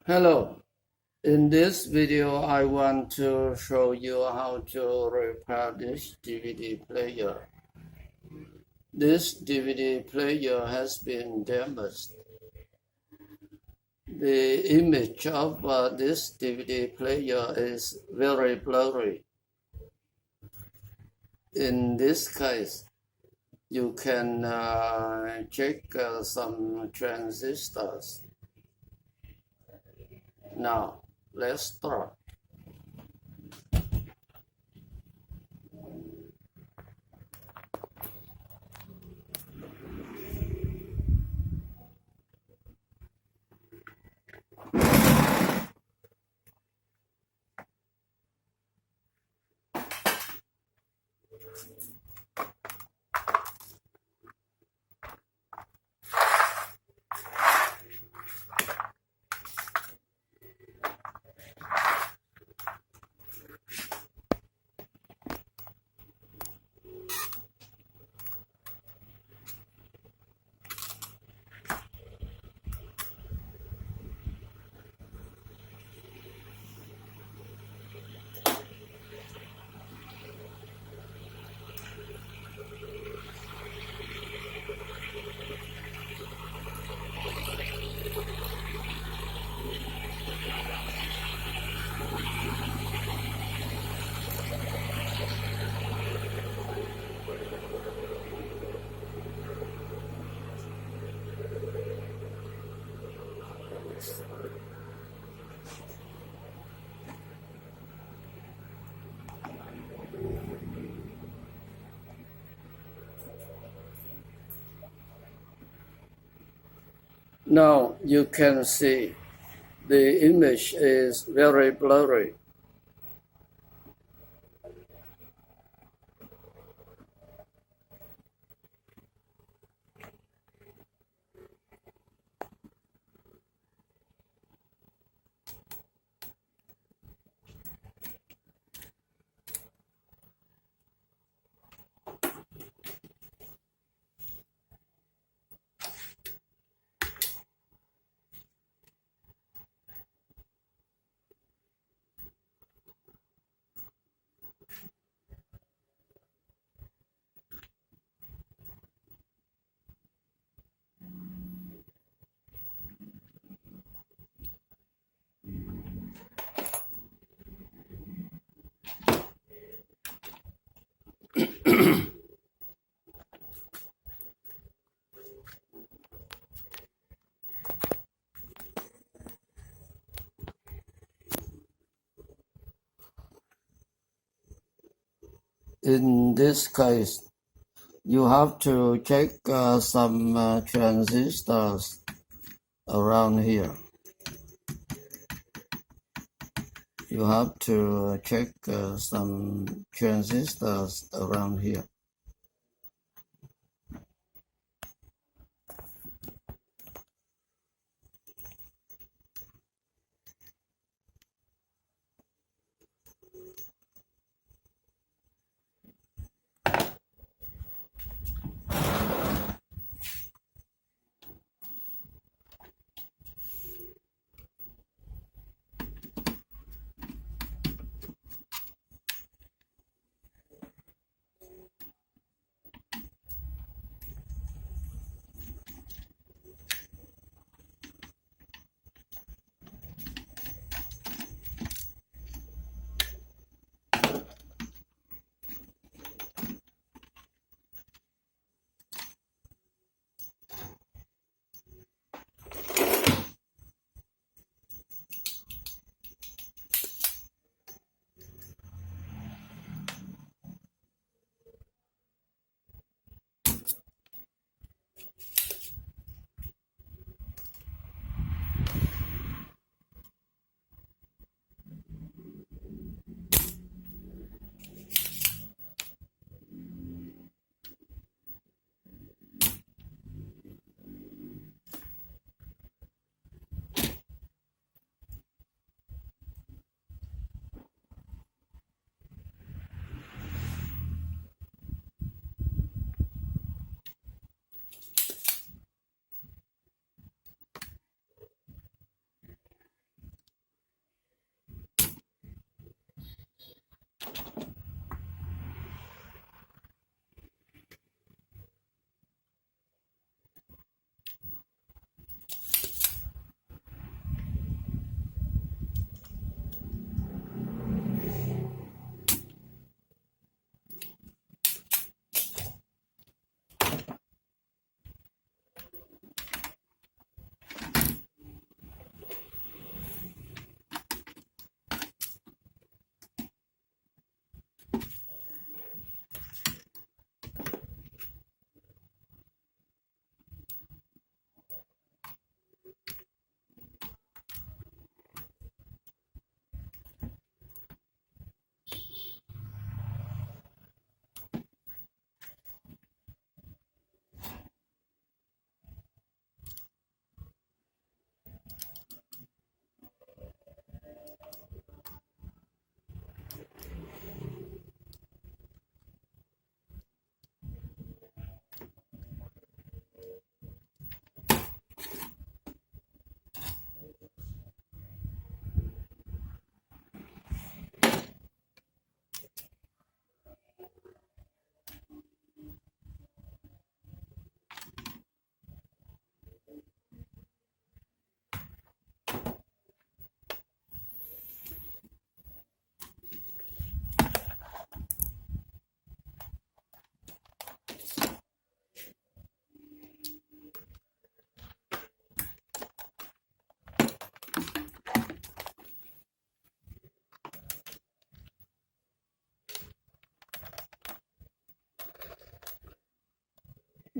Hello, in this video I want to show you how to repair this DVD player. This DVD player has been damaged. The image of this DVD player is very blurry. In this case, you can check some transistors. Now, let's start. Now you can see the image is very blurry. In this case, you have to check some transistors around here. You have to check some transistors around here.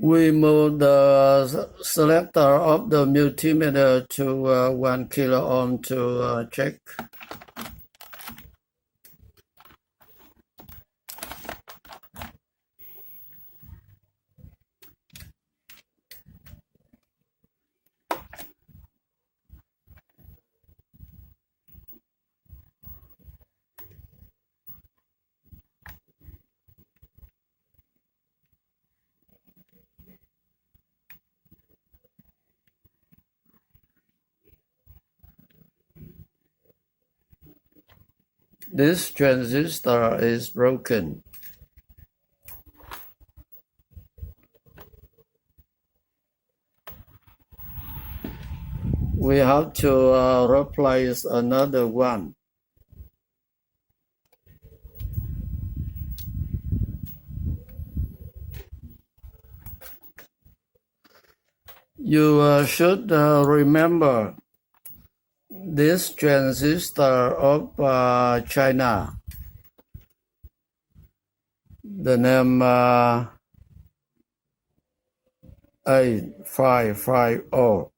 We move the selector of the multimeter to 1 kilo ohm to check. This transistor is broken. We have to replace another one. You should remember this transistor of China. The name 8550.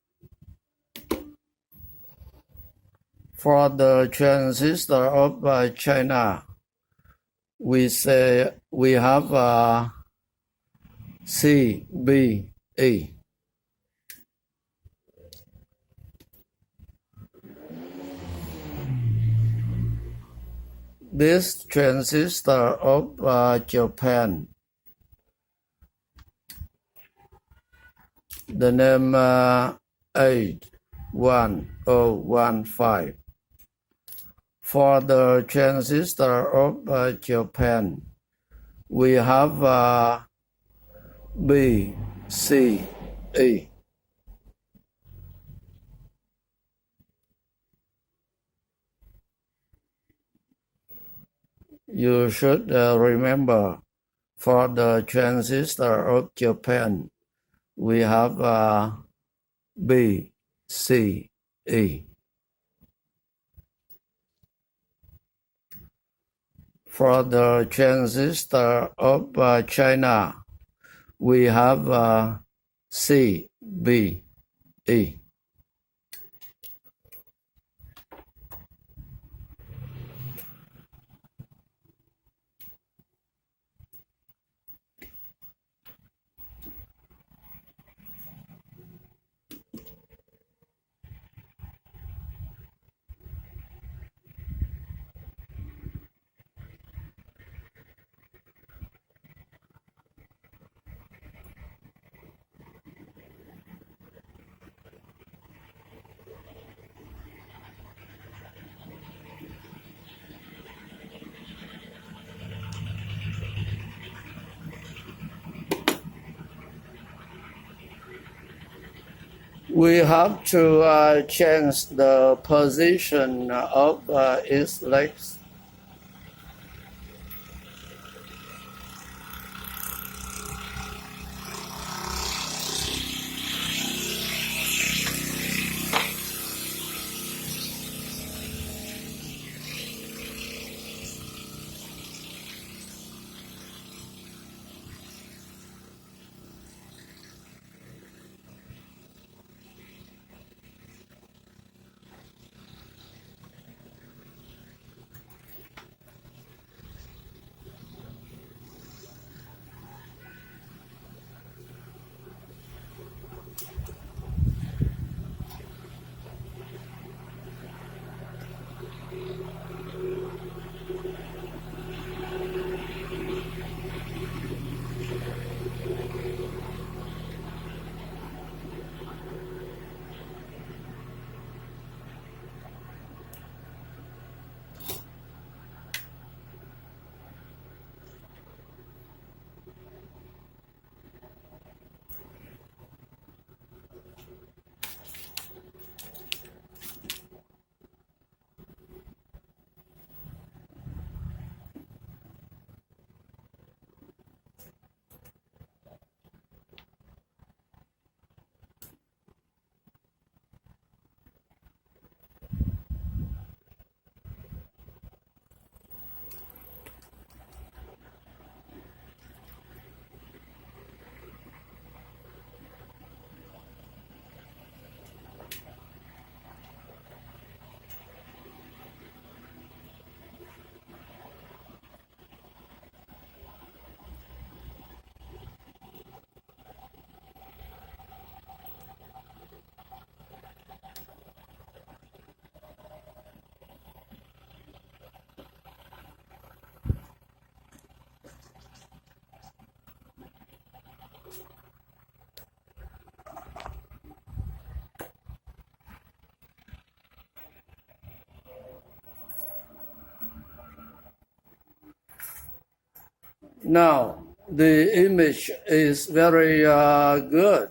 For the transistor of China, we say we have CBE. This transistor of Japan, the name 81015. For the transistor of Japan, we have BCE. You should remember, for the transistor of Japan, we have BCE. For the transistor of China, we have CBE. We have to change the position of its legs. Now, the image is very good.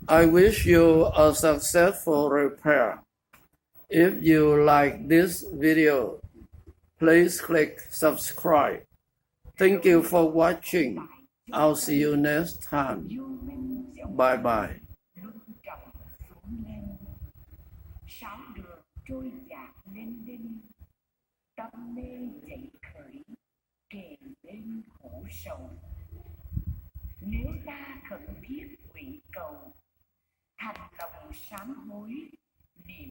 I wish you a successful repair. If you like this video, please click subscribe. Thank you for watching. I'll see you next time. Bye bye. Sáo đường trôi dạt lên đinh, tâm mê dậy khởi, kề bên khổ sầu. Nếu ta khẩn thiết quỷ cầu, thành lòng sám hối, niệm